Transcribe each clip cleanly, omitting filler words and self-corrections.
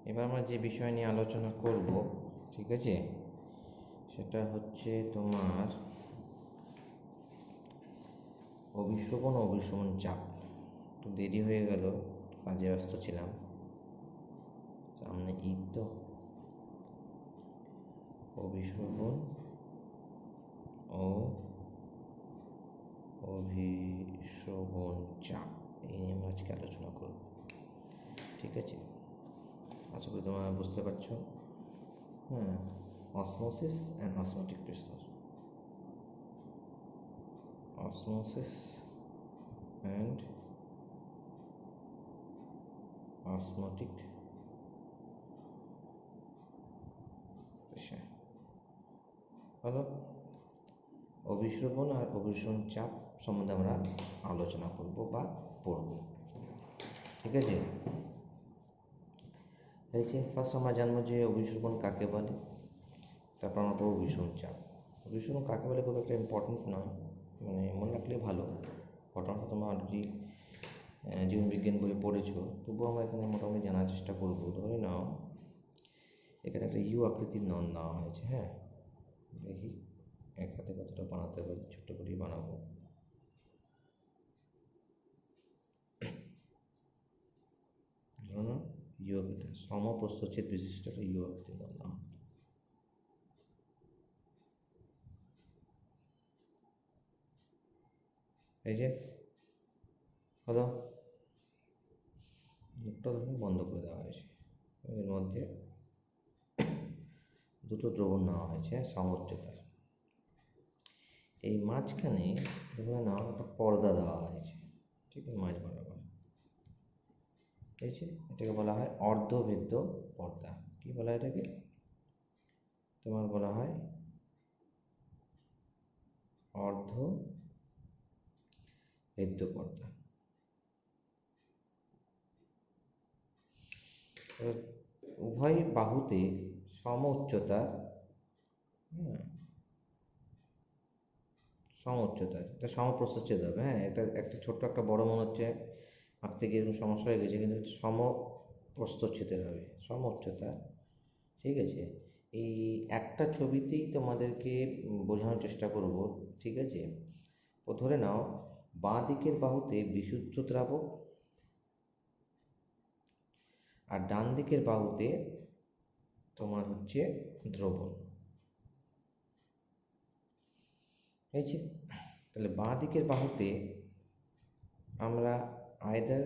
এবার আমরা যে বিষয় নিয়ে আলোচনা করব, ঠিক আছে, সেটা হচ্ছে তোমার অভিশ্রবণ ও অভিশ্রবণ চাপ। তো দেরি হয়ে গেল, কাজে ব্যস্ত ছিলাম, সামনে ঈদ তো। অভিশ্রবণ ও অভিশ্রবণ চাপ এই নিয়ে আমরা আজকে আলোচনা করব, ঠিক আছে। আশা করি তোমরা বুঝতে পারছো। Osmosis and osmotic pressure, osmosis and osmotic pressure হলো অভিশ্রবণ আর অভিশ্রবণ চাপ সম্বন্ধে আমরা আলোচনা করব বা পড়ব, ঠিক আছে। ফার্স্ট আমরা জানবো যে অভিশ্রবণ কাকে বলে, তারপর আমরা পড়ব অভিশ্রবণ চাপ। অভিশ্রবণ কাকে বলে খুব একটা ইম্পর্টেন্ট নয়, মানে মনে রাখলে ভালো। ঘটনাটা তোমরা অলরেডি জীবনবিজ্ঞান বইয়ে পড়েছো, তবুও আমরা এখানে মোটামুটি জানার চেষ্টা করব। ধরে নাও এখানে একটা ইউ আকৃতির নন দেওয়া হয়েছে, হ্যাঁ, দেখি এক হাতে কতটা বানাতে পারি, ছোট্ট করেই বানাবো। ধরুন ইউ আকৃতি, সমপ্রস্থচ্ছেদ বিশিষ্ট একটা ইউ আকৃতির নন দেওয়া। এই যে হলো, মুখটা বন্ধ করে দেওয়া হয়েছে, এর মধ্যে দুটো দ্রবণ নেওয়া হয়েছে সমোচ্চতার। এই মাঝখানে ধরে নাও একটা পর্দা দেওয়া হয়েছে, ঠিক আছে, মাঝ বরাবর। এই যে এটাকে বলা হয় অর্ধভেদ্য পর্দা। কি বলা হয় এটাকে? তোমার বলা হয় অর্ধভেদ্য পর্দা। উভয় বাহুতে সম উচ্চতার, সম উচ্চতার, এটা সমপ্রস্থচ্ছেদ হবে। হ্যাঁ, এটা একটা ছোট্ট একটা বড় মনে হচ্ছে, আঁকতে গিয়ে এরকম সমস্যা হয়ে গেছে, কিন্তু সমপ্রস্থচ্ছেদের হবে, সম উচ্চতা, ঠিক আছে। এই একটা ছবিতেই তোমাদেরকে বোঝানোর চেষ্টা করব, ঠিক আছে। তো ধরে নাও বাঁ দিকের বাহুতে বিশুদ্ধ দ্রাবক আর ডান দিকের বাহুতে তোমার হচ্ছে দ্রবণ, হয়েছে। তাহলে বাঁ দিকের বাহুতে আমরা আয়দার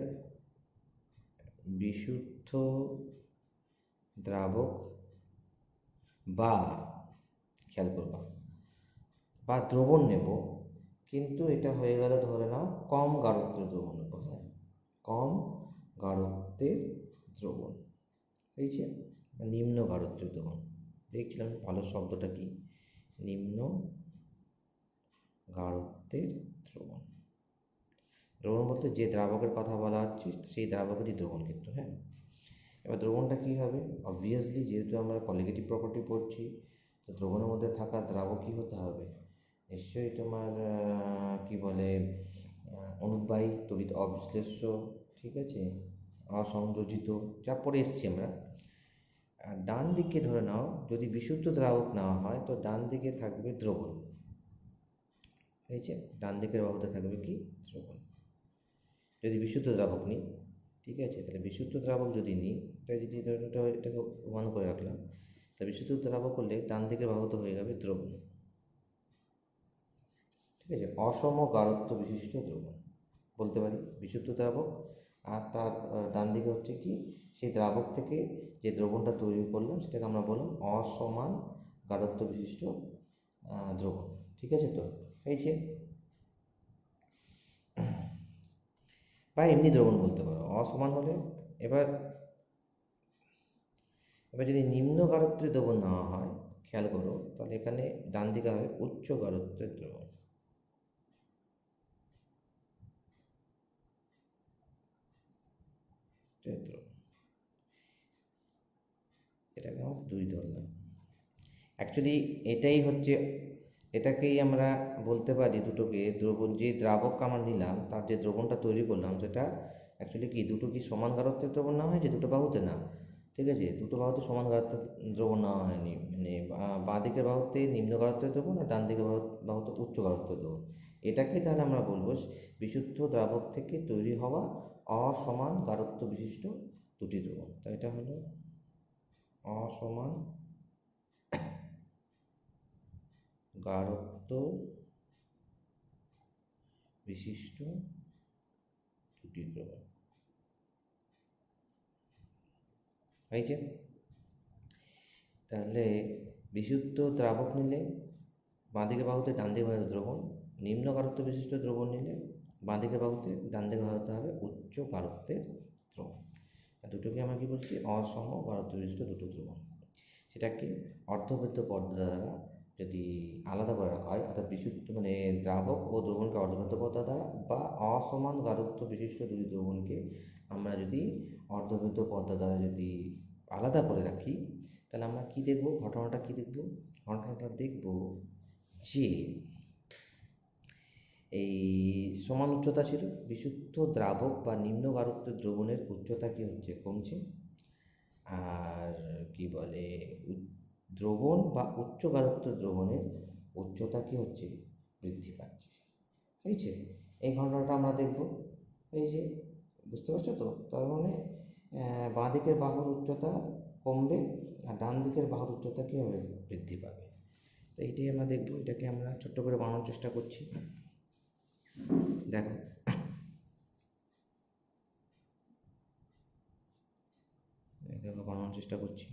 বিশুদ্ধ দ্রাবক বা, খেয়াল করবা, বা দ্রবণ নেব, কিন্তু এটা হয়ে গেল ধরে নাও কম গাঢ়ত্বের দ্রবণ নেব। হ্যাঁ, কম গাঢ়ত্বের দ্রবণ, হয়েছে, নিম্ন গাঢ়ত্বের দ্রবণ। দেখছিলাম ভালো শব্দটা কি, নিম্ন গাঢ়ত্বের দ্রবণ। দ্রবণ বলতে যে দ্রাবকের কথা বলা হচ্ছে সেই দ্রাবকেরই দ্রবণ কিন্তু, হ্যাঁ। এবার দ্রবণটা কী হবে? অবভিয়াসলি যেহেতু আমরা কলিগেটিভ প্রপার্টি পড়ছি, তো দ্রবণের মধ্যে থাকা দ্রাবক কী হতে হবে? নিশ্চয়ই তোমার কি বলে, অনুদ্বায়ী, তড়িৎ অবিশ্লেষ্য, ঠিক আছে, অসংযোজিত, যা পড়ে এসছি আমরা। আর ডান দিকে ধরে নাও যদি বিশুদ্ধ দ্রাবক নেওয়া হয়, তো ডান দিকে থাকবে দ্রবণ, হয়েছে। ডান দিকের বাহুতে থাকবে কি? দ্রবণ। যদি বিশুদ্ধ দ্রাবক নিই, ঠিক আছে, তাহলে বিশুদ্ধ দ্রাবক যদি নিই, তাই যদি এটাকে প্রমাণ করে রাখলাম, তাহলে বিশুদ্ধ দ্রাবক করলে ডান দিকের বাহুতে হয়ে যাবে দ্রবণ, ঠিক আছে। অসম গাঢ়ত্ব বিশিষ্ট দ্রবণ বলতে পারি বিশুদ্ধ দ্রাবক, আর তার ডান দিকে হচ্ছে কি, সেই দ্রাবক থেকে যে দ্রবণটা তৈরি করলাম সেটাকে আমরা বললাম অসমান গাঢ়ত্ব বিশিষ্ট দ্রবণ, ঠিক আছে। তো হয়েছে, বা এমনি দ্রবণ বলতে পারো অসমান হলে। এবার যদি নিম্ন গাঢ়ত্বের দ্রবণ নেওয়া হয়, খেয়াল করো, তাহলে এখানে ডান দিকে হবে উচ্চ গাঢ়ত্বের দ্রবণ, এটাকে আমরা 2 ধরলাম। অ্যাকচুয়ালি এটাই হচ্ছে, এটাকেই আমরা বলতে পারি দুটোকে দ্রবণ, যে দ্রাবক আমরা নিলাম তার যে দ্রবণটা তৈরি করলাম সেটা অ্যাকচুয়ালি কি, দুটো কি সমান গাঢ়ত্বের দ্রবণ না হয় যে দুটো বাহুতে, না, তো ঠিক আছে, দুটো বাহুতে সমান গাঢ়ত্বের দ্রবণ নেওয়া হয়নি, মানে বাঁ দিকের বাহুতে নিম্ন গাঢ়ত্বের দ্রবণ আর ডান দিকের বাহুতে উচ্চ গাঢ়ত্বের দ্রবণ। এটাকেই তাহলে আমরা বলবো বিশুদ্ধ দ্রাবক থেকে তৈরি হওয়া অসমান গাঢ়ত্ব বিশিষ্ট দুটি দ্রবণ। তাই এটা হলো অসমান গাঢ়ত্ব বিশিষ্ট দুটি দ্রবণ হয়েছে। তাহলে বিশুদ্ধ দ্রাবক নিলে বাঁদিকে বাহুতে ডান দিকে বাহুতে দ্রবণ, নিম্ন গাঢ়ত্ব বিশিষ্ট দ্রবণ নিলে বাঁদিকে বাহুতে ডান দিকে বাহুতে হবে উচ্চ গাঢ়ত্বের দ্রবণ। দুটোকে আমরা কী বলছি, অসম গাঢ়ত্ব বিশিষ্ট দুটো দ্রবণ। সেটাকে অর্ধবৃত্ত পর্দা দ্বারা যদি আলাদা করে রাখা হয়, অর্থাৎ বিশুদ্ধ মানে দ্রাবক ও দ্রবণকে অর্ধবৃত্ত পর্দা দ্বারা বা অসমান গাঢ়ত্ব বিশিষ্ট দুই দ্রবণকে আমরা যদি অর্ধবৃত্ত পর্দা দ্বারা যদি আলাদা করে রাখি, তাহলে আমরা কি দেখব, ঘটনাটা কি দেখব, ঘটনাটা দেখব যে এই সমান উচ্চতা ছিল, বিশুদ্ধ দ্রাবক বা নিম্ন গাঢ়ত্বের দ্রবণের উচ্চতা কি হচ্ছে, কমছে, আর কি বলে দ্রবণ বা উচ্চ গাঢ়ত্বের দ্রবণের উচ্চতা কি হচ্ছে, বৃদ্ধি পাচ্ছে। বুঝছে, এই ঘটনাটা আমরা দেখব। এই যে বুঝতে পারছো তো, তার মানে বাঁ দিকের বাহুর উচ্চতা কমবে আর ডান দিকের বাহুর উচ্চতা কী হবে, বৃদ্ধি পাবে। তো এইটাই আমরা দেখব, এটাকে আমরা ছোট্ট করে বানানোর চেষ্টা করছি। দেখো এটাকে বানানোর চেষ্টা করছি।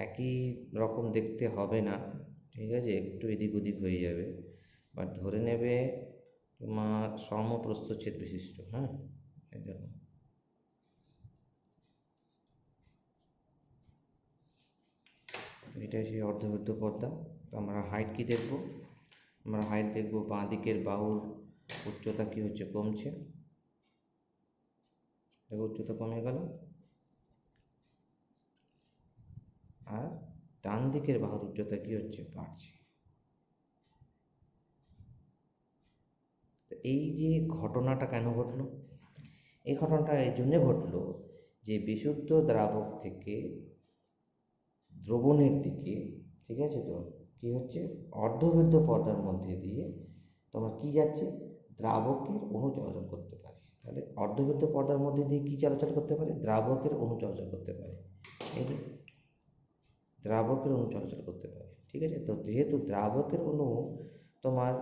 একই রকম দেখতে হবে না, ঠিক আছে, একটু এদিক ওদিক হয়ে যাবে, বাট ধরে নেবে তোমার সমপ্রস্থচ্ছেদ বিশিষ্ট। হ্যাঁ, এই দেখো এটাই সেই অর্ধবৃত্ত পর্দা। তো আমরা হাইট কি দেখব, আমরা হাইট দেখব বাঁ দিকের বাহুর উচ্চতা কি হচ্ছে, কমছে, দেখো উচ্চতা কমে গেল, আর ডান দিকের বাহুর উচ্চতা কি হচ্ছে, বাড়ছে। এই যে ঘটনাটা কেন ঘটলো, এই ঘটনাটা এই জন্যে ঘটলো যে বিশুদ্ধ দ্রাবক থেকে দ্রবণের দিকে, ঠিক আছে, তো কি হচ্ছে, অর্ধবৃত্ত পর্দার মধ্যে দিয়ে তোমার কি যাচ্ছে, দ্রাবকের অণু চলাচল করতে পারে। তাহলে অর্ধবৃত্ত পর্দার মধ্যে দিয়ে কি চলাচল করতে পারে, দ্রাবকের অণু চলাচল করতে পারে। এই যে দ্রাবকের অণু চলাচল করতে পারে, ঠিক আছে। তো যেহেতু দ্রাবকের অণু তোমার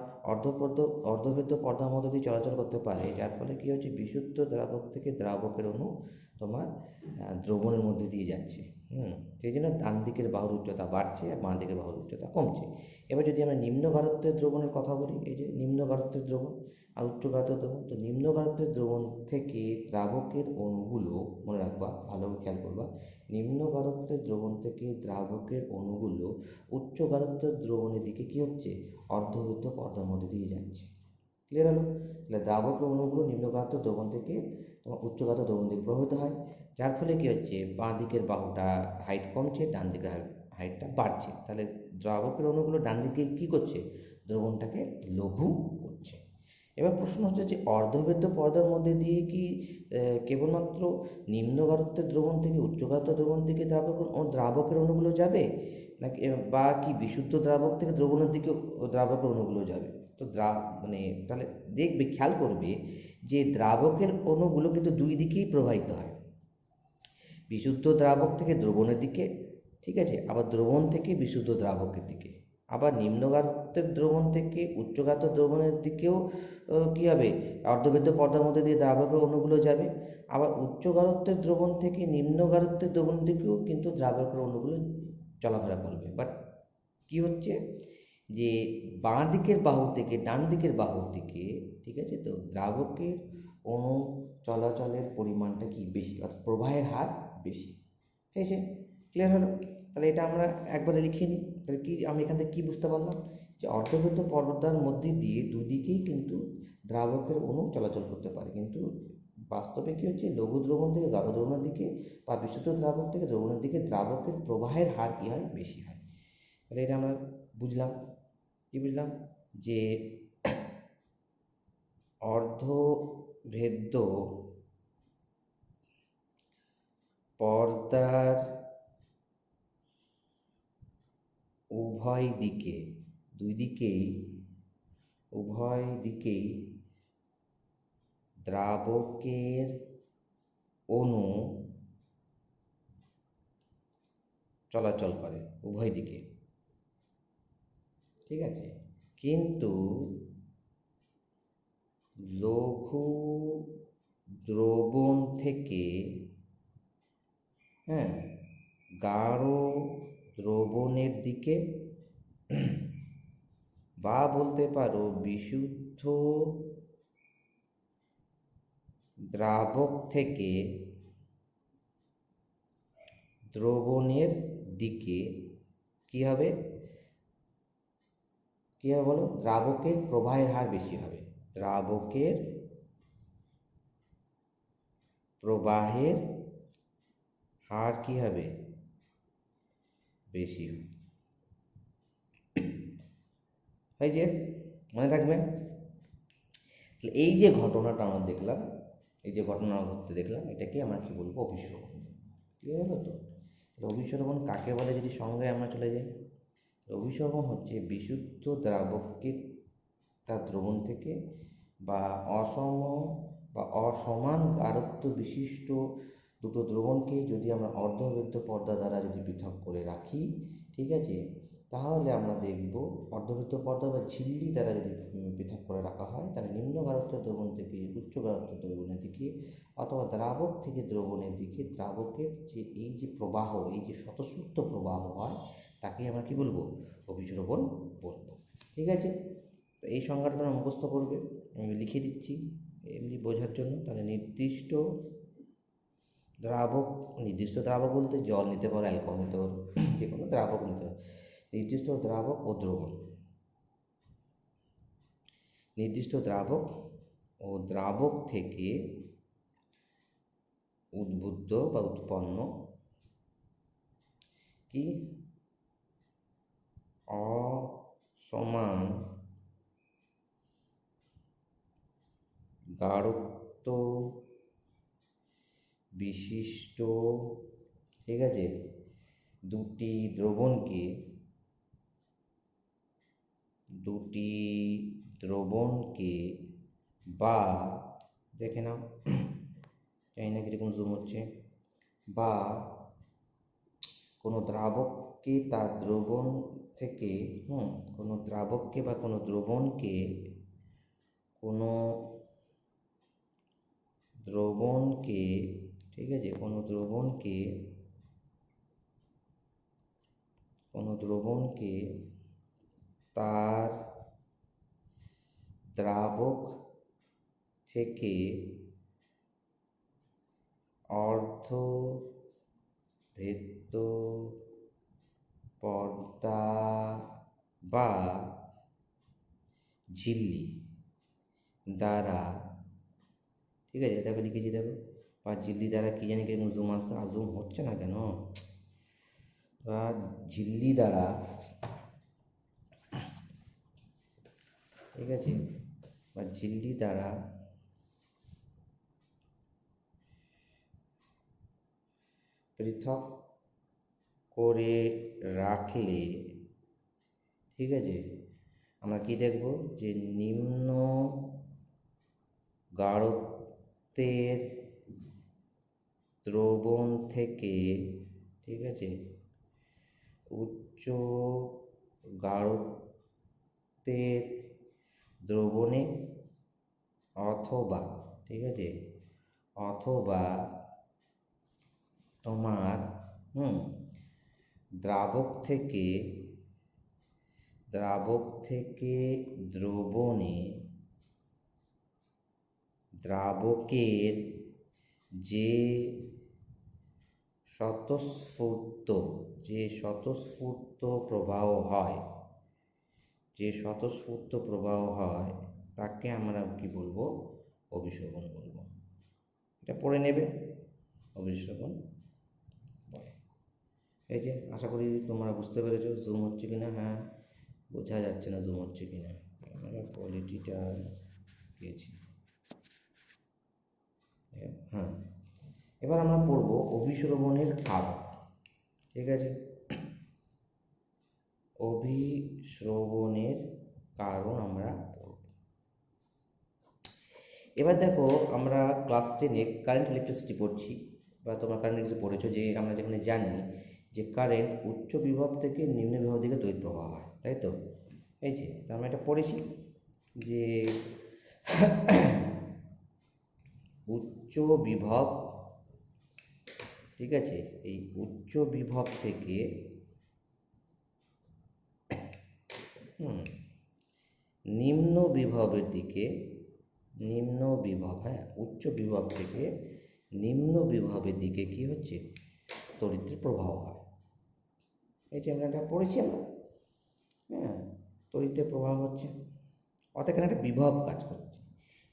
অর্ধবৃত্ত পর্দার মধ্যে দিয়ে চলাচল করতে পারে, যার ফলে কী হচ্ছে, বিশুদ্ধ দ্রাবক থেকে দ্রাবকের অণু তোমার দ্রবণের মধ্যে দিয়ে যাচ্ছে। সেই জন্য ডান দিকের বাহুর উচ্চতা বাড়ছে আর বাঁ দিকের বাহুর উচ্চতা কমছে। এবার যদি আমরা নিম্ন গাঢ়ত্বের দ্রবণের কথা বলি, এই যে নিম্ন গাঢ়ত্বের দ্রবণ আর উচ্চ গাঢ়ত্বের দ্রবণ, তো নিম্ন গাঢ়ত্বের দ্রবণ থেকে দ্রাবকের অণুগুলো, মনে রাখবা, ভালো খেয়াল করবা, নিম্ন গাঢ়ত্বের দ্রবণ থেকে দ্রাবকের অণুগুলো উচ্চ গাঢ়ত্বের দ্রবণের দিকে কী হচ্ছে, অর্ধবৃত্ত পর্দার মধ্যে দিয়ে যাচ্ছে। ক্লিয়ার হলো? তাহলে দ্রাবকের অণুগুলো নিম্ন গাঢ়ত্বের দ্রবণ থেকে তোমার উচ্চ গাঢ়ত্বের দ্রবণ দিকে প্রবাহিত হয়, যার ফলে কী হচ্ছে, বাঁ দিকের বাহুটা হাইট কমছে, ডান দিকের হাইটটা বাড়ছে। তাহলে দ্রাবকের অণুগুলো ডান দিকে কী করছে, দ্রবণটাকে লঘু করছে। এবার প্রশ্ন হচ্ছে যে অর্ধবৃত্ত পর্দার মধ্যে দিয়ে কি কেবলমাত্র নিম্ন গাঢ়ত্বের দ্রবণ থেকে উচ্চ গাঢ়ত্বের দ্রবণ থেকে দ্রাবকের অণুগুলো যাবে, নাকি বা কি বিশুদ্ধ দ্রাবক থেকে দ্রবণের দিকে দ্রাবকের অণুগুলো যাবে? তো মানে তাহলে দেখবে, খেয়াল করবে যে দ্রাবকের অণুগুলো কিন্তু দুই দিকেই প্রবাহিত হয়, বিশুদ্ধ দ্রাবক থেকে দ্রবণের দিকে, ঠিক আছে, আবার দ্রবণ থেকে বিশুদ্ধ দ্রাবকের দিকে, আবার নিম্ন গাঢ়ত্বের দ্রবণ থেকে উচ্চ গাঢ়ত্বের দ্রবণের দিকেও কী হবে, অর্ধবৃত্ত পর্দার মধ্যে দিয়ে দ্রাবকের অণুগুলো যাবে, আবার উচ্চ গাঢ়ত্বের দ্রবণ থেকে নিম্ন গাঢ়ত্বের দ্রবণের দিকেও কিন্তু দ্রাবকের অণুগুলো চলাফেরা করবে। বাট কী হচ্ছে যে বাঁ দিকের বাহু থেকে ডান দিকের বাহুর দিকে, ঠিক আছে, তো দ্রাবকের অণু চলাচলের পরিমাণটা কি বেশি, অর্থাৎ প্রবাহের হার বেশি। ঠিক আছে, ক্লিয়ার হলো? তাহলে এটা আমরা একবারে লিখে নিই। তাহলে কি আমি এখান থেকে কী বুঝতে পারলাম, যে অর্ধবৃত্ত পর্দার মধ্যে দিয়ে দুদিকেই কিন্তু দ্রাবকের অণু চলাচল করতে পারে, কিন্তু বাস্তবে কী হচ্ছে, লঘু দ্রবণ থেকে গাঢ় দ্রবণের দিকে বা বিশুদ্ধ দ্রাবক থেকে দ্রবণের দিকে দ্রাবকের প্রবাহের হার কী হয়, বেশি হয়। তাহলে এটা আমরা বুঝলাম। কী বুঝলাম, যে অর্ধভেদ্য পর্দার উভয় দিকে, উভয় দিকেই দ্রাবকের অণু চলাচল করে, উভয় দিকে, ঠিক আছে। কিন্তু লঘু দ্রবণ থেকে গাঢ় দ্রবণের দিকে, বা বলতে পারো বিশুদ্ধ দ্রাবক থেকে দ্রবণের দিকে কি হবে বলো? দ্রাবকের প্রবাহের হার বেশি হবে, দ্রাবকের প্রবাহের হার কি হবে? বেশি হবে। এই যে মনে থাকবে, এই যে ঘটনাটা আমরা দেখলাম, এটাকে আমরা কি বলবো? অভিস্রবণ। ক্লিয়ার হলো তো? অভিস্রবণ কাকে বলে যদি সংজ্ঞায় আমরা চলে যাই? অভিস্রবণ হচ্ছে বিশুদ্ধ দ্রাবককে তার দ্রবণ থেকে বা অসমান গাঢ়ত্ব বিশিষ্ট দুটো দ্রবণকে যদি আমরা অর্ধবেদ্য পর্দা দ্বারা যদি পৃথক করে রাখি, ঠিক আছে, তাহলে আমরা দেখব অর্ধবেদ্য পর্দা বা ঝিল্লি দ্বারা যদি পৃথক করে রাখা হয়, তাহলে নিম্ন গাঢ়ত্ব দ্রবণ থেকে উচ্চ গাঢ়ত্ব দ্রবণের দিকে অথবা দ্রাবক থেকে দ্রবণের দিকে দ্রাবকের যে এই যে প্রবাহ, এই যে স্বতঃস্ফূর্ত প্রবাহ হয়, তাকে আমরা কি বলবো? অভিস্রবণ বলবো। ঠিক আছে, তো এই সংজ্ঞাটা তোমরা মুখস্থ করবে, আমি লিখে দিচ্ছি এমনি বোঝার জন্য। তাহলে নির্দিষ্ট দ্রাবক বলতে জল নিতে পারো, অ্যালকোহল নিতে পারো, যে কোনো দ্রাবক নিতে পারো। নির্দিষ্ট দ্রাবক ও দ্রাবক থেকে উদ্বুদ্ধ বা উৎপন্ন কি অসমান গাঢ়ত্ব বিশিষ্ট, ঠিক আছে, দুটি দ্রবণকে বা দেখে নাও, জানি না কীরকম জুম হচ্ছে, বা কোনো দ্রাবককে তার দ্রবণ থেকে কোনো দ্রাবককে বা কোনো দ্রবণকে ঠিক আছে, কোনো দ্রবণকে তার দ্রাবক থেকে অর্ধভেদ্য পর্দা বা ঝিল্লি দ্বারা, ঠিক আছে, এটাকে লিখেছি দেখো, বা ঝিল্লি দ্বারা, কি জানি কেন জুম আসছে, আর জুম হচ্ছে না কেন, বা ঝিল্লি দ্বারা, ঠিক আছে, বা ঝিল্লি দ্বারা পৃথক করে রাখলে, ঠিক আছে, আমরা কি দেখব? যে নিম্ন গাঢ়ত্বের দ্রবণ থেকে, ঠিক আছে, উচ্চ গাঢ়ত্বের দ্রবণে অথবা, ঠিক আছে, অথবা তোমার দ্রাবক থেকে দ্রবণে দ্রাবকের যে স্বতঃস্ফূর্ত প্রবাহ হয়, তাকে আমরা কি বলবো? অভিস্রবণ বলবো। এটা পড়ে নেবে, অভিস্রবণ বলে। এই যে আশা করি তোমরা বুঝতে পেরেছো জুম হচ্ছে কিনা। হ্যাঁ, বোঝা যাচ্ছে না জুম হচ্ছে কিনা, আমরা কোয়ালিটিটা পেয়েছি। হ্যাঁ, এবার আমরা পড়ব অভিস্রবণের কারণ। ঠিক আছে, অভিস্রবণের কারণ আমরা পড়ব। এবার দেখো, আমরা ক্লাস 10-এ কারেন্ট ইলেকট্রিসিটি পড়ছি, বা তোমরা কারেন্ট ইলেকট্রিসিটি পড়েছো, যে আমরা যেখানে জানি যে কারেন্ট উচ্চ বিভব থেকে নিম্ন বিভব দিকে তড়িৎ প্রবাহ হয়, তাই তো? এই যে আমরা এটা পড়েছি যে উচ্চ বিভব, ঠিক আছে, এই উচ্চ বিভব থেকে নিম্ন বিভবের দিকে, নিম্ন বিভব, হ্যাঁ, উচ্চ বিভব থেকে নিম্ন বিভবের দিকে কি হচ্ছে, তড়িতের প্রবাহ হয়। এই যে আমরা এটা পড়েছি আমরা, হ্যাঁ, তড়িতের প্রবাহ হচ্ছে, অর্থাৎ এখানে একটা বিভব কাজ করছে।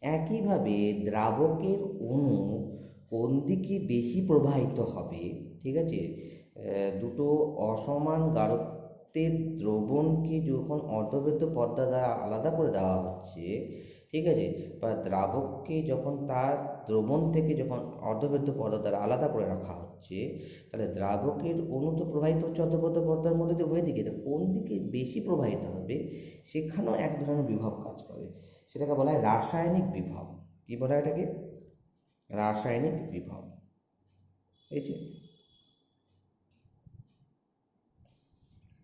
একইভাবে দ্রাবকের অণু কোন দিকে বেশি প্রবাহিত হবে, ঠিক আছে, দুটো অসমান গাঢ়ত্বের দ্রবণকে যখন অর্ধবেদ্য পর্দা দ্বারা আলাদা করে দেওয়া হচ্ছে, ঠিক আছে, বা দ্রাবককে যখন তার দ্রবণ থেকে যখন অর্ধবেদ্য পর্দা দ্বারা আলাদা করে রাখা হচ্ছে, তাহলে দ্রাবকের অণু তো প্রবাহিত হচ্ছে অর্ধবেদ্য পর্দার মধ্যে দিয়ে উভয় দিকে, কোন দিকে বেশি প্রবাহিত হবে সেখানেও এক ধরনের বিভব কাজ করে, সেটাকে বলা হয় রাসায়নিক বিভব। কি বলা হয় এটাকে? রাসায়নিক বিভব। এই যে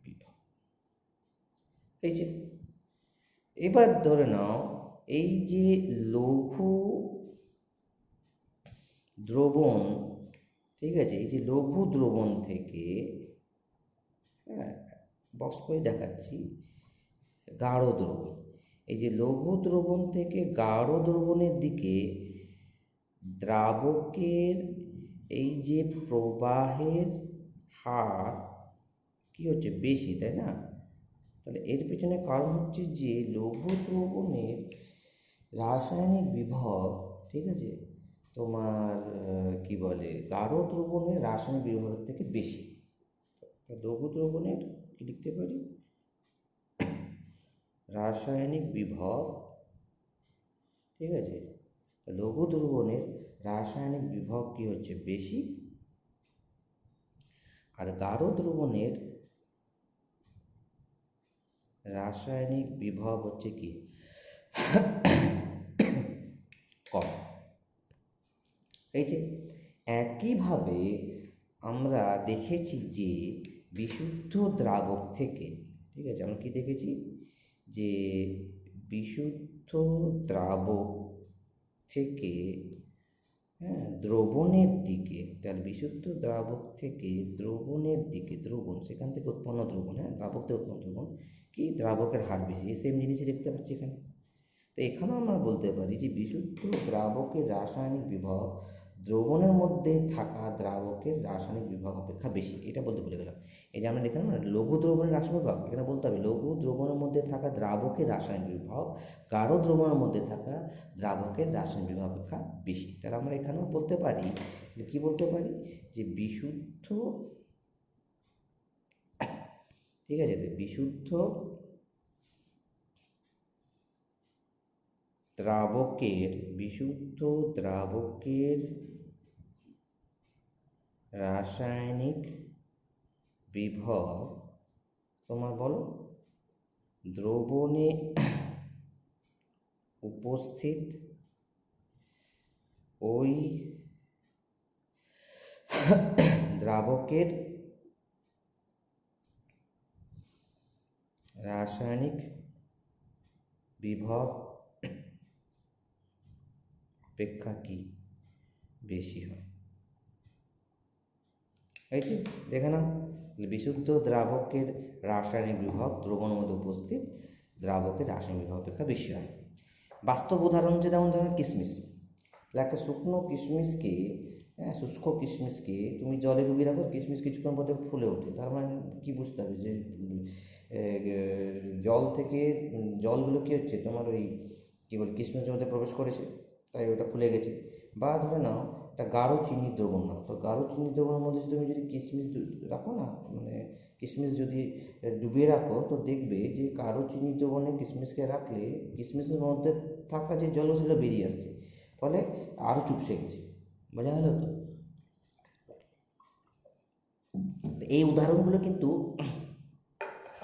বিভব, এই যে এবার ধরে নাও এই যে লঘু দ্রবণ, ঠিক আছে, এই যে লঘু দ্রবণ থেকে, হ্যাঁ, বক্স করে দেখাচ্ছি, গাঢ় দ্রবণ, এই যে লঘু দ্রবণ থেকে গাঢ় দ্রবণের দিকে দ্রাবকের এই যে প্রবাহের হার কি হচ্ছে, বেশি, তাই না? তাহলে এর পেছনে কারণ হচ্ছে যে লঘু দ্রবণের রাসায়নিক বিভব, ঠিক আছে, তোমার কি বলে, গাঢ় দ্রবণের রাসায়নিক বিভবের থেকে বেশি। লঘু দ্রবণের কি লিখতে পারি, রাসায়নিক বিভব, ঠিক আছে, লঘু দ্রবণের রাসায়নিক বিভব কি হচ্ছে, বেশি, আর গাঢ় দ্রবণের রাসায়নিক বিভব হচ্ছে কি, কম। এই যে একইভাবে আমরা দেখেছি যে বিশুদ্ধ দ্রাবক থেকে, ঠিক আছে, আমরা কি দেখেছি যে বিশুদ্ধ দ্রাবক থেকে, হ্যাঁ, দ্রবণের দিকে, তাহলে বিশুদ্ধ দ্রাবক থেকে দ্রবণের দিকে, দ্রবণ সেখান থেকে উৎপন্ন দ্রবণ, হ্যাঁ, দ্রাবক থেকে উৎপন্ন দ্রবণ কি, দ্রাবকের হার বেশি, সেম জিনিসই দেখতে পাচ্ছি এখানে। তো এখানেও আমরা বলতে পারি যে বিশুদ্ধ দ্রাবকের রাসায়নিক বিভব দ্রবণের মধ্যে থাকা দ্রাবকের রাসায়নিক বিভব অপেক্ষা বেশি, এটা বলতে ভুলে গেলাম। এই যে আমরা দেখলাম না, লঘু দ্রবণের রাসায়নিক বিভব, এখানে বলতে হবে লঘু দ্রবণের মধ্যে থাকা দ্রাবকের রাসায়নিক বিভব গাঢ় দ্রবণের মধ্যে থাকা দ্রাবকের রাসায়নিক বিভব অপেক্ষা বেশি। তাহলে আমরা এখানেও বলতে পারি, কি বলতে পারি, যে বিশুদ্ধ, ঠিক আছে, বিশুদ্ধ দ্রাবকের রাসায়নিক বিভব, তোমার বলো, দ্রবণে উপস্থিত ওই দ্রাবকের রাসায়নিক বিভব অপেক্ষা কি বেশি হয়। এই যে দেখে না, বিশুদ্ধ দ্রাবকের রাসায়নিক বিভব দ্রবণের মধ্যে উপস্থিত দ্রাবকের রাসায়নিক বিভব অপেক্ষা বেশি হয়। বাস্তব উদাহরণ হচ্ছে, যেমন ধরো কিশমিশ, তাহলে একটা শুকনো কিশমিশকে, হ্যাঁ, শুষ্ক কিশমিশকে তুমি জলে ডুবিয়ে রাখো, কিশমিশ কিছুক্ষণ পর ফুলে ওঠে, তার মানে কি বুঝতে হবে যে জল থেকে জলগুলো কী হচ্ছে, তোমার ওই কী বলে কিশমিশের মধ্যে প্রবেশ করেছে, তাই ওটা ফুলে গেছে। বা ধরে নাও একটা গাঢ় চিনির দ্রবণ নাও, তো গাঢ় চিনির দ্রবণের মধ্যে তুমি যদি কিশমিশ রাখো না, মানে কিশমিশ যদি ডুবিয়ে রাখো, তো দেখবে যে গাঢ় চিনির দ্রবণে কিশমিশকে রাখলে কিশমিশের মধ্যে থাকা যে জল সেগুলো বেরিয়ে আসছে, ফলে আরও চুপসে গেছে। বোঝা গেল তো? এই উদাহরণগুলো কিন্তু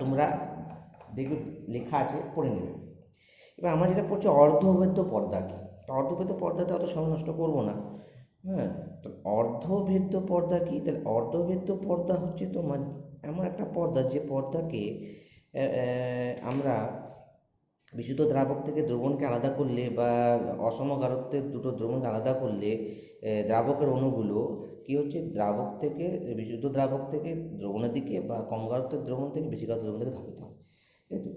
তোমরা দেখবে লেখা আছে, পড়ে নেবে। এবার আমরা যেটা পড়ছি অর্ধভেদ্য পর্দা কী। তো অর্ধভেদ্য পর্দাতে অত সময় নষ্ট করবো না। হ্যাঁ, তো অর্ধভেদ্য পর্দা কী? তাহলে অর্ধভেদ্য পর্দা হচ্ছে তোমার এমন একটা পর্দা যে পর্দাকে আমরা বিশুদ্ধ দ্রাবক থেকে দ্রবণকে আলাদা করলে বা অসম গাঢ়ত্বের দুটো দ্রবণকে আলাদা করলে দ্রাবকের অণুগুলো কী হচ্ছে, দ্রাবক থেকে বিশুদ্ধ দ্রাবক থেকে দ্রবণের দিকে বা কম গাঢ়ত্বের দ্রবণ থেকে বেশি গাঢ়ত্বের দ্রবণ থেকে ধাবিত হয়। কিন্তু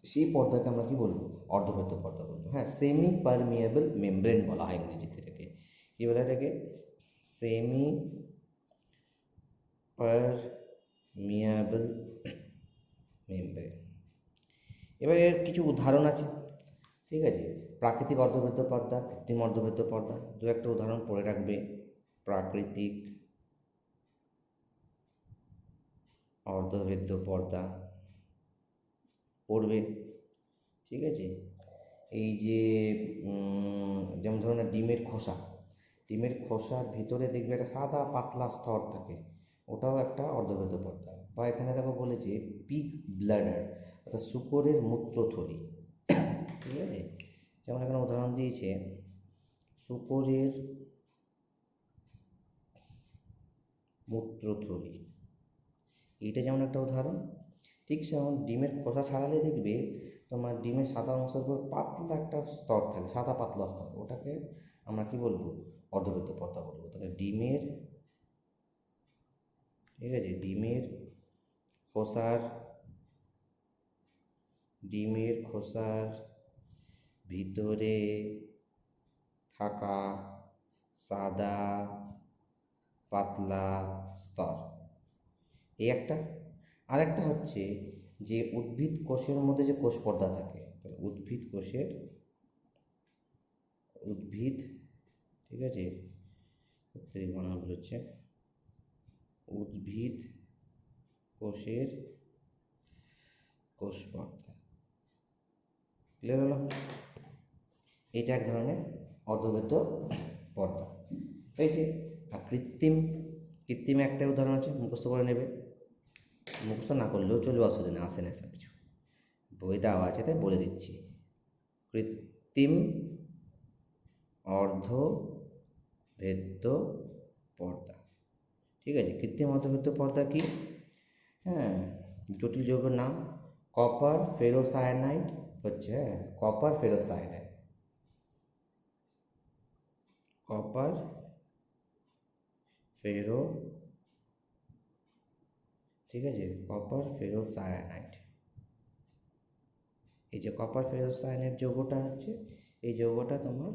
সেই পর্দাকে আমরা কী বলবো? অর্ধভেদ্য পর্দা বলবো। হ্যাঁ, সেমি পারমিয়েবল মেমব্রেন বলা হয় ইংরেজিতে এটাকে। কী বলে এটাকে? Semi permeable membrane. এবার এর কিছু উদাহরণ আছে, ঠিক আছে? প্রাকৃতিক অর্ধভেদ্য পর্দা, কৃত্রিম অর্ধভেদ্য পর্দা, দু একটা উদাহরণ পড়ে রাখবে। প্রাকৃতিক অর্ধভেদ্য পর্দা পড়বে, ঠিক আছে? এই যে যেমন ধরুন ডিমের খোসা, ডিমের খোসার ভিতরে দেখবে একটা সাদা পাতলা স্তর থাকে, ওটাও একটা অর্ধভেদ্য পর্দা। বা এখানে দেখো বলেছে পিগ ব্লাডার, অর্থাৎ শূকরের মূত্রথলি, ঠিক আছে? যেমন এখানে উদাহরণ দিয়েছে শূকরের মূত্রথলি, এইটা যেমন একটা উদাহরণ। ঠিক সেমন ডিমের খোসা ছাড়ালে দেখবে তোমার ডিমের সাদা অংশের উপর পাতলা একটা স্তর থাকে, সাদা পাতলা স্তর, ওটাকে আমরা কি বলবো? অর্ধভেদ্য পর্দা বলবো। তাহলে ডিমের, ঠিক আছে, ডিমের খোসার ভিতরে থাকা সাদা পাতলা স্তর, এই একটা। আরেকটা হচ্ছে যে উদ্ভিদ কোষের মধ্যে যে কোষ পর্দা থাকে, উদ্ভিদ, ঠিক আছে, বানানগুলো হচ্ছে উদ্ভিদ কোষের কোষ পর্দা। ক্লিয়ার হলো? এটা এক ধরনের অর্ধভেদ্য পর্দা হয়েছে। আর কৃত্রিম একটা উদাহরণ আছে, মুখস্থ করে নেবে। মুখস্থ না করলেও চলবে, অসুবিধা নেই, আসে না সব কিছু, বই দেওয়া আছে তাই বলে দিচ্ছি। কৃত্রিম অর্ধভেদ্য পর্দা, ঠিক আছে? কৃত্রিম অর্ধভেদ্য পর্দা কি? হ্যাঁ, জটিল যৌগের নাম কপার ফেরোসায়ানাইড হচ্ছে, হ্যাঁ, কপার ফেরোসায়ানাইড, ঠিক আছে, কপার ফেরোসায়ানাইড। এই যে কপার ফেরোসায়ানাইড যৌগটা হচ্ছে, এই যৌগটা তোমার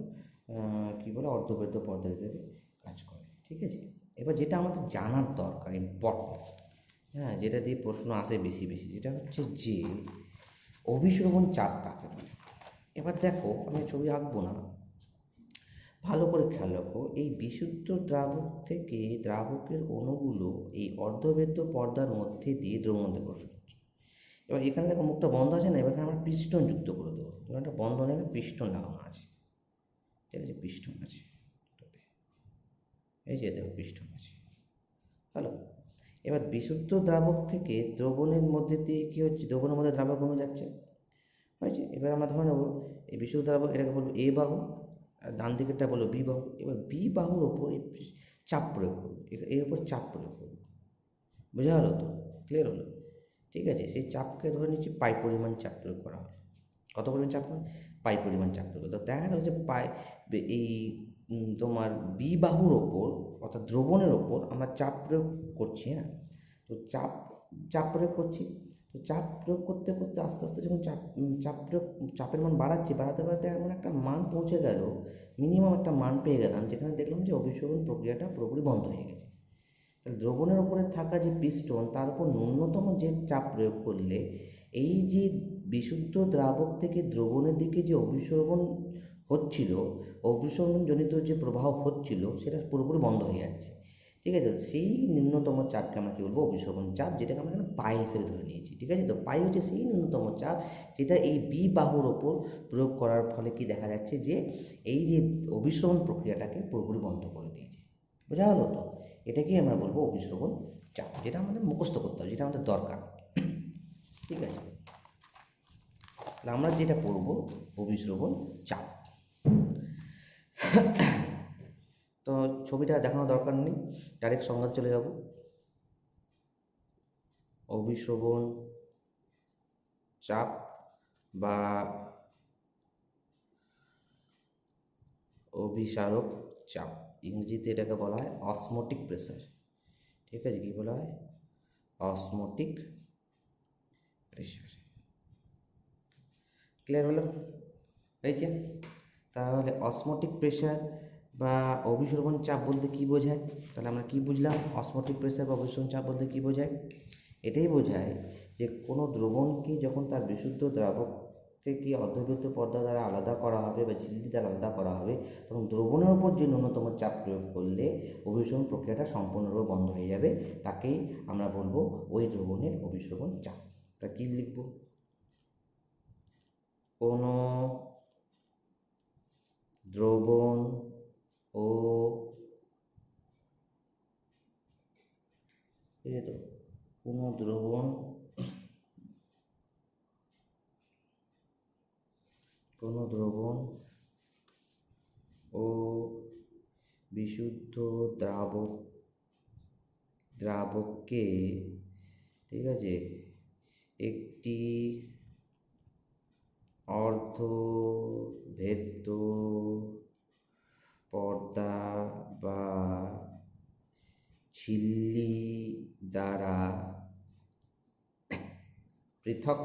কী বলে, অর্ধভেদ্য পর্দা হিসেবে কাজ করে, ঠিক আছে? এবার যেটা আমাদের জানার দরকার ইম্পর্টেন্ট, হ্যাঁ, যেটা দিয়ে প্রশ্ন আসে বেশি, যেটা হচ্ছে যে অভিস্রবণ চাপ কাকে বলে। এবার দেখো, আমি ছবি আঁকবো না, ভালো করে খেয়াল রাখো। এই বিশুদ্ধ দ্রাবক থেকে দ্রাবকের অণুগুলো এই অর্ধভেদ্য পর্দার মধ্যে দিয়ে দ্রবণে প্রবেশ করছে। এবার এখানে দেখো মুখটা বন্ধ আছে না, এবার এখানে আমরা পিস্টন যুক্ত করে দেবো। একটা বন্ধনে পিস্টন লাগানো আছে, ঠিক আছে, পিস্টন আছে, এই যে দেখো পিস্টন আছে। হ্যালো, এবার বিশুদ্ধ দ্রাবক থেকে দ্রবণের মধ্যে দিয়ে কী হচ্ছে, দ্রবণের মধ্যে দ্রাবক অণু যাচ্ছে, হয়েছে। এবার আমরা ধরে নেবো এই বিশুদ্ধ দ্রাবক, এটাকে বলবো এ বাহু, আর ডান দিকেরটা বলবো বি বাহু। এবার বি বাহুর ওপর চাপ প্রয়োগ করবো, এর উপর চাপ প্রয়োগ করবো, বোঝা হলো তো? ক্লিয়ার হলো? ঠিক আছে, সেই চাপকে ধরে নিচ্ছি পাই পরিমাণ চাপ প্রয়োগ করা হলো। কত পরিমাণ চাপ? পাই পরিমাণ চাপ প্রয়োগ। তো দেখা গেল যে এই তোমার বি বাহুর ওপর, অর্থাৎ দ্রবণের ওপর আমরা চাপ প্রয়োগ করছি, হ্যাঁ। তো চাপ প্রয়োগ করছি, তো চাপ প্রয়োগ করতে করতে আস্তে আস্তে যখন চাপের মান বাড়াতে এমন একটা মান পৌঁছে গেল, মিনিমাম একটা মান পেয়ে গেলাম, যেখানে দেখলাম যে অভিস্রবণ প্রক্রিয়াটা পুরোপুরি বন্ধ হয়ে গেছে। তাহলে দ্রবণের ওপরে থাকা যে পিস্টন, তার উপর ন্যূনতম যে চাপ প্রয়োগ করলে এই যে বিশুদ্ধ দ্রাবক থেকে দ্রবণের দিকে যে অভিস্রবণজনিত যে প্রবাহ হচ্ছিল, সেটা পুরোপুরি বন্ধ হয়ে যাচ্ছে, ঠিক আছে? সেই ন্যূনতম চাপকে আমরা কী বলবো? অভিস্রবণ চাপ, যেটাকে আমরা এখানে পাই হিসেবে ধরে নিয়েছি, ঠিক আছে? তো পাই হচ্ছে সেই ন্যূনতম চাপ যেটা এই বি বাহুর ওপর প্রয়োগ করার ফলে কি দেখা যাচ্ছে, যে এই যে অভিস্রবণ প্রক্রিয়াটাকে পুরোপুরি বন্ধ করে দিয়েছে। বোঝা হলো তো? এটাকেই আমরা বলবো অভিশ্রবণ চাপ, যেটা আমাদের মুখস্থ করতে হবে, যেটা আমাদের দরকার। ঠিক আছে, তাহলে আমরা যেটা পড়ব অভিশ্রবণ চাপ। তো ছবিটা দেখানোর দরকার নেই, ডাইরেক্ট সংজ্ঞাতে চলে যাব। অভিশ্রবণ চাপ বা অভিসারক চাপ, ইংরেজিতে এটাকে বলা হয় অসমোটিক প্রেসার। ঠিক আছে, কি বলা হয়? Osmotic pressure. ক্লিয়ার হলো? হয়েছে? তাহলে অসমোটিক প্রেসার বা অভিসরবণ চাপ বলতে কি বোঝায়? তাহলে আমরা কি বুঝলাম? অসমোটিক প্রেসার বা অভিসরবণ চাপ বলতে কি বোঝায়? এটাই বোঝায় যে কোনো দ্রবণকে যখন তার বিশুদ্ধ দ্রাবক থেকে অর্ধবৃত্ত পর্দা দ্বারা আলাদা করা হবে বা ঝিল্লি দ্বারা আলাদা করা হবে, তখন দ্রবণের উপর যে ন্যূনতম চাপ প্রয়োগ করলে অভিসরণ প্রক্রিয়াটা সম্পূর্ণরূপে বন্ধ হয়ে যাবে, তাকেই আমরা বলবো ওই দ্রবণের অভিসরবণ চাপ। তা কি লিখব? কোনো দ্রবণ ও এই তো কোনো দ্রবণ ও বিশুদ্ধ দ্রাবককে, ঠিক আছে, একটি অর্ধভেদ্য পর্দা বা ঝিল্লি দ্বারা পৃথক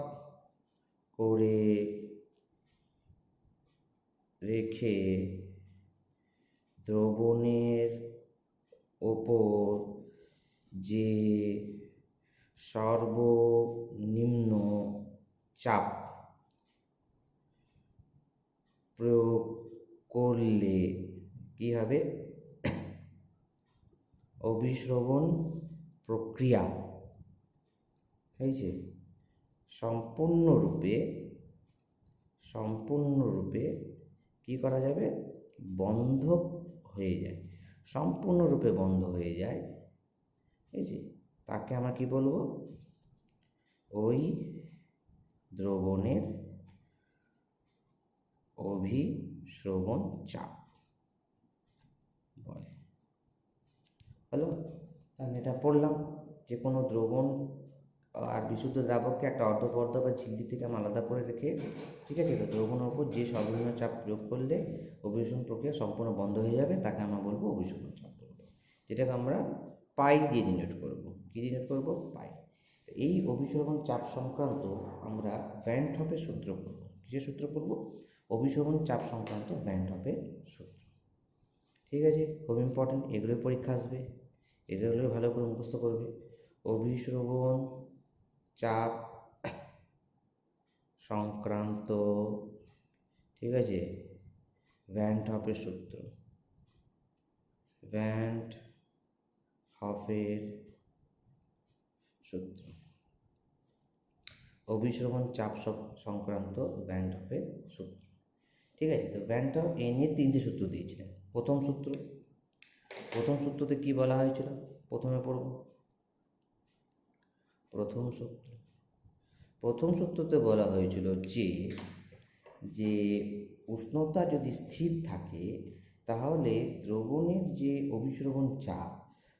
করে রেখে দ্রবণের ওপর যে সর্বনিম্ন চাপ প্রয়োগ করলে কি হবে? অভিস্রবণ প্রক্রিয়া হয়েছে সম্পূর্ণরূপে কি করা যাবে? বন্ধ হয়ে যায়, সম্পূর্ণরূপে বন্ধ হয়ে যায়। হয়েছে, তাকে আমরা কি বলবো? ওই দ্রবণের অভিস্রবণ চাপ বলে। হলো? তাহলে এটা পড়লাম যে কোনো দ্রবণ আর বিশুদ্ধ দ্রাবককে একটা অর্ধপর্দা বা ঝিল্লি থেকে আমরা আলাদা করে রেখে, ঠিক আছে, তো দ্রবণের উপর যে সর্বনিম্ন চাপ প্রয়োগ করলে অভিসরণ প্রক্রিয়া সম্পূর্ণ বন্ধ হয়ে যাবে, তাকে আমরা বলবো অভিসরণ চাপ বলবো, যেটাকে আমরা পাই দিয়ে ডিনোট করব। কি ডিনোট করব? পাই। এই অভিসরণ চাপ সংক্রান্ত আমরা ভ্যান হপের সূত্র করব। কিসের সূত্র করব? অভিসরণ চাপ সংক্রান্ত ভ্যান হপের সূত্র। ঠিক আছে, খুব ইম্পর্টেন্ট, এগুলো পরীক্ষা আসবে, এগুলো ভালো করে মুখস্থ করবে। অভিস্রবণ চাপ সংক্রান্ত, ঠিক আছে, ভ্যান হপের সূত্র, ভ্যান হপের সূত্র, অভিস্রবণ চাপ সংক্রান্ত ভ্যান হপের সূত্র। ঠিক আছে, তো ভ্যান হপ এ নিয়ে 3টে সূত্র দিয়েছিলেন। প্রথম সূত্রতে কি বলা হয়েছিল? প্রথমে পড়ব প্রথম সূত্রতে বলা হয়েছিল যে উষ্ণতা যদি স্থির থাকে তাহলে দ্রবণের যে অভিস্রবণ চাপ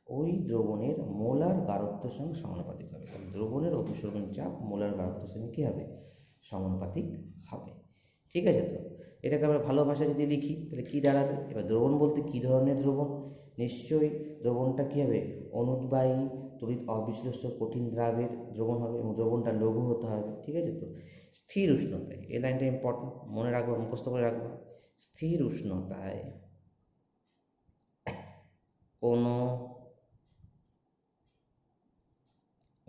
ওই দ্রবণের মোলার গাঢ়ত্বের সঙ্গে সমানুপাতিক হবে। দ্রবণের অভিস্রবণ চাপ মোলার গাঢ়ত্বের সঙ্গে কী হবে? সমানুপাতিক হবে। ঠিক আছে, তো এটাকে আমরা ভালো ভাষায় যদি লিখি তাহলে কী দাঁড়াবে? এবার দ্রবণ বলতে কী ধরনের দ্রবণ? নিশ্চয়ই দ্রবণটা কী হবে? অনুদ্বায়ী তড়িৎ অবিশ্লেষ্য কঠিন দ্রাবের দ্রবণ হবে এবং দ্রবণটা লঘু হতে হবে। ঠিক আছে, তো স্থির উষ্ণতায়, এই লাইনটা ইম্পর্টেন্ট, মনে রাখবো, মুখস্থ করে রাখবো। স্থির উষ্ণতায় কোনো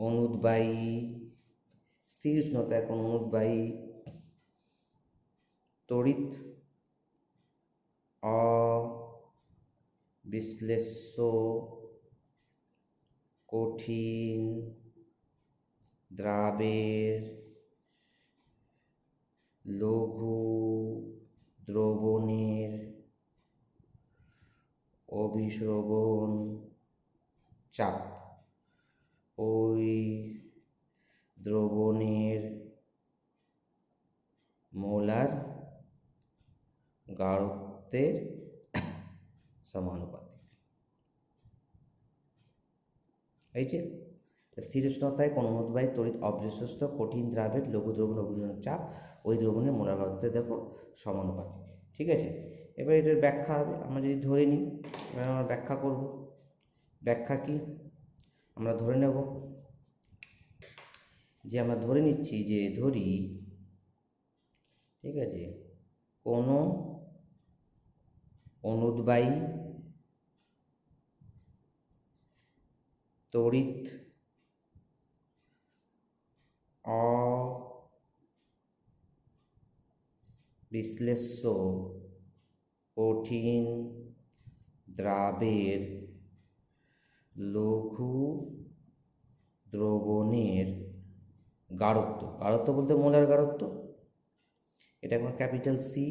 অনুদ্বায়ী তড়িৎ অবিশ্লেষ্য কঠিন দ্রাবের লঘু দ্রবণের অভিস্রবণ চাপ ওই দ্রবণের মোলার গাঢ়ত্বের সমানুপাতিক। এই যে স্থির উষ্ণতায় কোনো অনুদ্বায়ী তড়িৎ অবিশ্বস্ত কঠিন দ্রাবের লঘু দ্রবণ অভিযোজন চাপ ওই দ্রবণের মোলার গাঢ়ত্বের দেখো সমানুপাতিক। ঠিক আছে, এবার এটার ব্যাখ্যা হবে। আমরা যদি ধরে নিই, এবার আমরা ব্যাখ্যা করব। ব্যাখ্যা কি? আমরা ধরে নেব যে আমরা ধরে নিচ্ছি যে ধরি, ঠিক আছে, কোনো অনুদ্বায়ী তড়িৎ অবিশ্লেষ্য কঠিন দ্রাবের লঘু দ্রবণের গাঢ়ত্ব, গাঢ়ত্ব বলতে মোলার গাঢ়ত্ব, এটা এখন ক্যাপিটাল সি,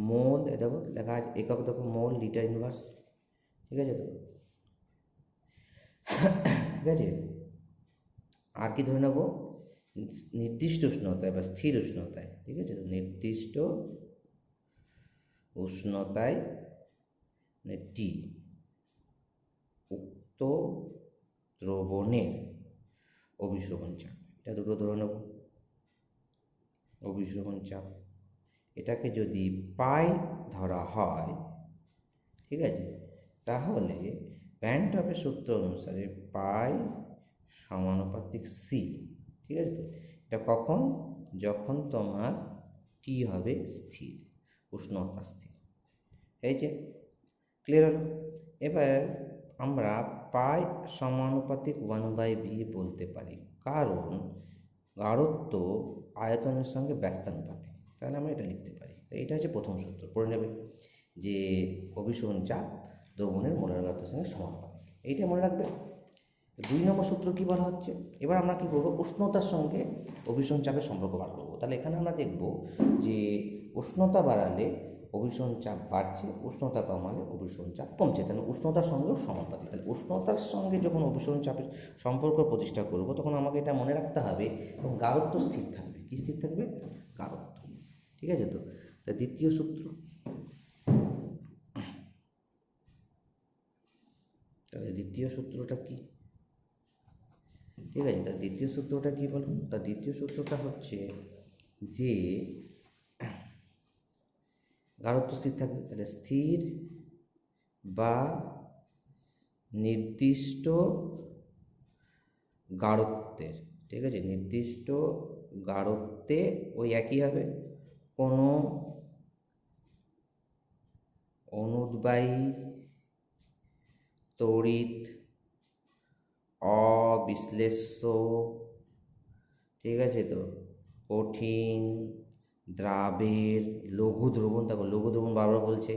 মোল, এ দেখো লেখা আছে একক, দেখো মোল লিটার ইনভার্স। ঠিক আছে তো, ঠিক আছে। আর কি ধরে নেব? নির্দিষ্ট উষ্ণতায় বা স্থির উষ্ণতায়, ঠিক আছে, নির্দিষ্ট উষ্ণতায় টি উক্ত দ্রবণের অভিশ্রবণ চাপ, এটা দুটো ধরে নেব। অভিশ্রবণ চাপ এটাকে যদি পাই ধরা হয়, ঠিক আছে, তাহলে প্যান্টপের সূত্র অনুসারে পাই সমানুপাতিক সি। ঠিক আছে তো, এটা কখন? যখন তোমার টি হবে স্থির, উষ্ণতা স্থির। এই যে ক্লিয়ার হলো। এবার আমরা পাই সমানুপাতিক 1/v বলতে পারি, কারণ গাঢ়ত্ব আয়তনের সঙ্গে ব্যস্তানুপাতিক। তাহলে আমরা এটা লিখতে পারি। তো এটা হচ্ছে প্রথম সূত্র, পড়ে নেবে যে অভিশ্রবণ চাপ দ্রবণের মোলার গাঢ়ত্বের সঙ্গে সমানুপাতিক। এইটা মনে রাখবে। 2 নম্বর সূত্র কী বলা হচ্ছে? এবার আমরা কী করবো? উষ্ণতার সঙ্গে অভিশ্রবণ চাপের সম্পর্ক বার করবো। তাহলে এখানে আমরা দেখব যে উষ্ণতা বাড়ালে অভিশ্রবণ চাপ বাড়ছে, উষ্ণতা কমালে অভিশ্রবণ চাপ কমছে, তাহলে উষ্ণতার সঙ্গেও সমানুপাতিক। তাহলে উষ্ণতার সঙ্গে যখন অভিশ্রবণ চাপের সম্পর্ক প্রতিষ্ঠা করব, তখন আমাকে এটা মনে রাখতে হবে এবং গাঢ়ত্ব স্থির থাকবে। কী স্থির থাকবে? গাঢ়ত্ব। ঠিক আছে তো, দ্বিতীয় সূত্র, তাহলে দ্বিতীয় সূত্রটা কি? ঠিক আছে, তার দ্বিতীয় সূত্রটা কি বলুন? তার দ্বিতীয় সূত্রটা হচ্ছে যে গাঢ়ত্ব স্থির থাকবে, তাহলে স্থির বা নির্দিষ্ট গাঢ়ত্বের, ঠিক আছে, নির্দিষ্ট গাঢ়ত্বে ওই একই হবে কোনো অনুদ্বায়ী তড়িৎ অবিশ্লেষ্য, ঠিক আছে তো, কঠিন দ্রাবের লঘু দ্রবণ, দেখো লঘু দ্রবণ বারবার বলছে,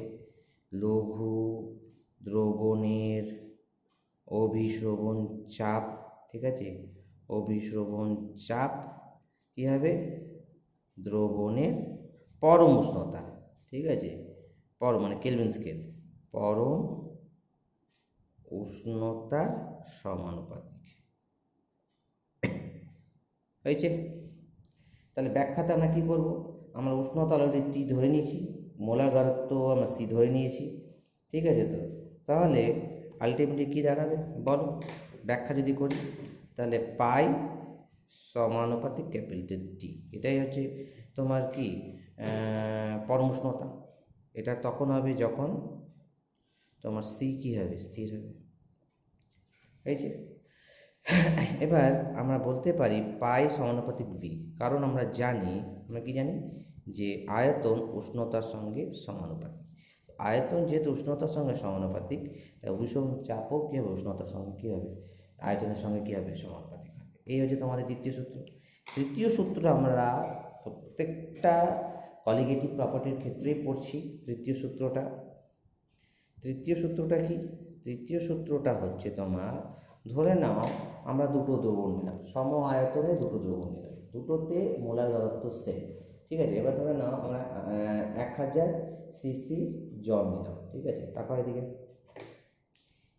লঘু দ্রবণের অভিশ্রবণ চাপ, ঠিক আছে, অভিশ্রবণ চাপ কী হবে? দ্রবণের পরম উষ্ণতা, ঠিক আছে, পরম মানে কেলভিন স্কেল, পরম উষ্ণতার সমানুপাতিক হয়েছে। তাহলে ব্যাখ্যাতে আমরা কী করব? আমরা উষ্ণতা অলরেডি টি ধরে নিয়েছি, মোলার গাঢ়ত্ব আমরা সি ধরে নিয়েছি, ঠিক আছে তো। তাহলে আলটিমেটলি কী দাঁড়াবে বলো? ব্যাখ্যা যদি করি, তাহলে পাই সমানুপাতিক ক্যাপিটাল টি, এটাই হচ্ছে তোমার কি পরম উষ্ণতা। এটা তখন হবে যখন তোমার সি কী হবে? স্থির হবে। হয়েছে। এবার আমরা বলতে পারি পাই সমানুপাতিক ভি, কারণ আমরা জানি, আমরা কি জানি যে আয়তন উষ্ণতার সঙ্গে সমানুপাতিক। আয়তন যেহেতু উষ্ণতার সঙ্গে সমানুপাতিক, অভিশ্রবণ চাপও কী হবে? উষ্ণতার সঙ্গে কী হবে? আয়তনের সঙ্গে কী হবে? সমানুপাতিক হবে। এই হচ্ছে তোমাদের দ্বিতীয় সূত্র। তৃতীয় সূত্র আমরা প্রত্যেকটা কলিগেটিভ প্রপার্টির ক্ষেত্রেই পড়ছি। তৃতীয় সূত্রটা কি? তৃতীয় সূত্রটা হচ্ছে তোমার, ধরে নাও আমরা দুটো দ্রবণ নিলাম, সম আয়তনে দুটো দ্রবণ নিলাম, দুটোতে মোলার গাঢ়ত্ব সেম, ঠিক আছে। এবার ধরে নাও আমরা 1000 সিসি জল নিলাম, ঠিক আছে। তারপর এদিকে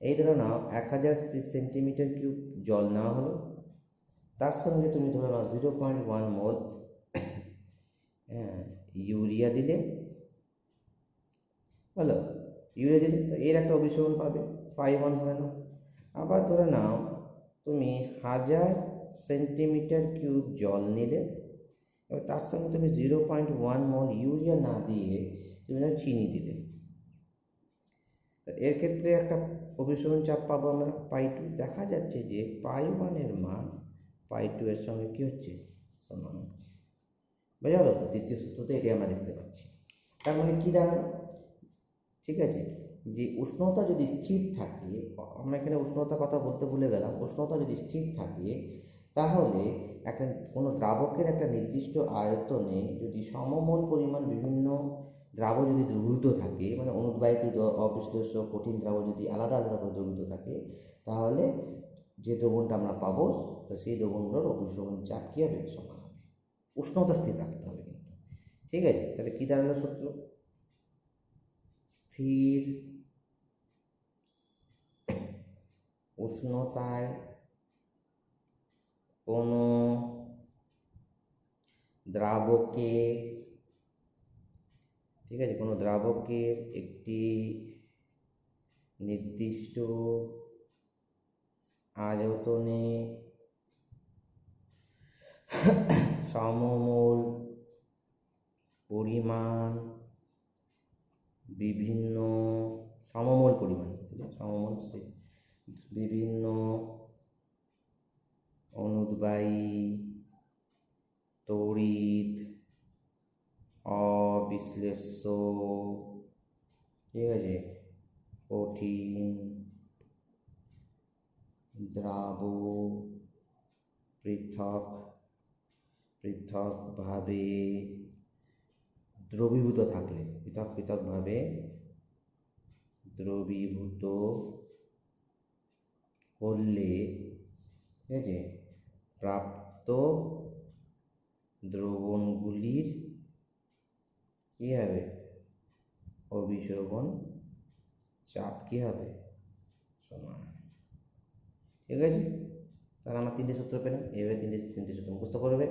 এই ধরে নাও 1000 সেন্টিমিটার কিউব জল নেওয়া হলো, তার সঙ্গে তুমি ধরে নাও 0.1 মোল ইউরিয়া দিলে, হলো ইউরিয়া দিলে এর একটা অভিসরণ পাবে, পাই 1 ধরে নাও। আবার ধরে নাও তুমি 1000 সেন্টিমিটার কিউব জল নিলে, এবার তার সঙ্গে তুমি 0.1 মোল ইউরিয়া না দিয়ে তুমি চিনি দিলে, এর ক্ষেত্রে একটা অভিসরণ চাপ পাবো আমরা পাই2। দেখা যাচ্ছে যে পাই 1 এর মান পাই 2 এর সঙ্গে কী হচ্ছে, সমান হচ্ছে। বোঝা গেল তো? দ্বিতীয় সূত্রতে এটি আমরা দেখতে পাচ্ছি। তার মানে কী দাঁড়ালো, ঠিক আছে, যে উষ্ণতা যদি স্থির থাকে, আমরা এখানে উষ্ণতার কথা বলতে ভুলে গেলাম, উষ্ণতা যদি স্থির থাকে তাহলে একটা কোনো দ্রাবকের একটা নির্দিষ্ট আয়তনে যদি সমমোল পরিমাণ বিভিন্ন দ্রাবক যদি দ্রবীভূত থাকে, মানে অনুদ্বায়িত অবিশ্লেষ্য কঠিন দ্রাবক যদি আলাদা আলাদা করে দ্রবীভূত থাকে, তাহলে যে দ্রবণটা আমরা পাবো তো সেই দ্রবণগুলোর অভিসরণ চাপ কী হবে, সমান হবে। উষ্ণতা স্থির রাখতে হবে কিন্তু, ঠিক আছে। তাহলে কী দাঁড়ালো সূত্র, স্থির উষ্ণতায় কোনো দ্রাবকে, ঠিক আছে, কোনো দ্রাবকের একটি নির্দিষ্ট আয়তনে সমমোল পরিমাণ বিভিন্ন সমমোল পরিমাণ সমমোল বিভিন্ন অনুদ্বায়ী তড়িৎ অবিশ্লেষ্য, ঠিক আছে, কঠিন দ্রাবক পৃথক পৃথকভাবে দ্রবীভূত থাকলে, পৃথক পৃথকভাবে দ্রবীভূত করলে, ঠিক আছে, প্রাপ্ত দ্রবণগুলির কী হবে, অভিসরণ চাপ কী হবে, সমান। ঠিক আছে, তাহলে আমরা 3টে সূত্র পেলাম। এইভাবে তিনটে সূত্র মুখস্থ করবে।